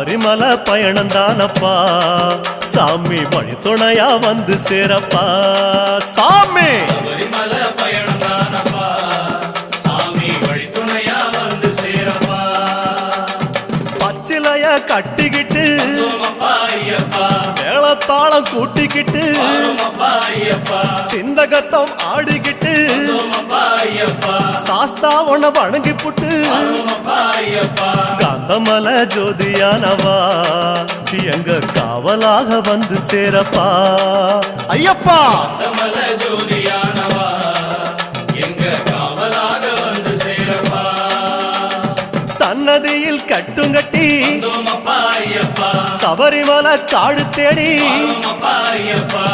சபரிமலை பயணம் தானப்பா சாமி வழி துணையா வந்து சேரப்பா சாமி சபரிமலை பயணம் தானப்பா சாமி வழி துணையா வந்து சேரப்பா பச்சிலைய கட்டிக்கிட்டு ஐயப்பா மேளத்தாளம் கூட்டிக்கிட்டு ஐயப்பா சிந்தகத்தம் ஆடிக்கிட்டு ஐயப்பா சாஸ்தா உன வணங்கி புட்டு ஐயப்பா காந்தமல ஜோதியானவா எங்க காவலாக வந்து சேரப்பா ஐயப்பா காந்தமல ஜோதியானவா எங்க காவலாக வந்து சேரப்பா சன்னதியில் கட்டுங்கட்டி ஐயப்பா சபரிமலை காடு தேடி ஐயப்பா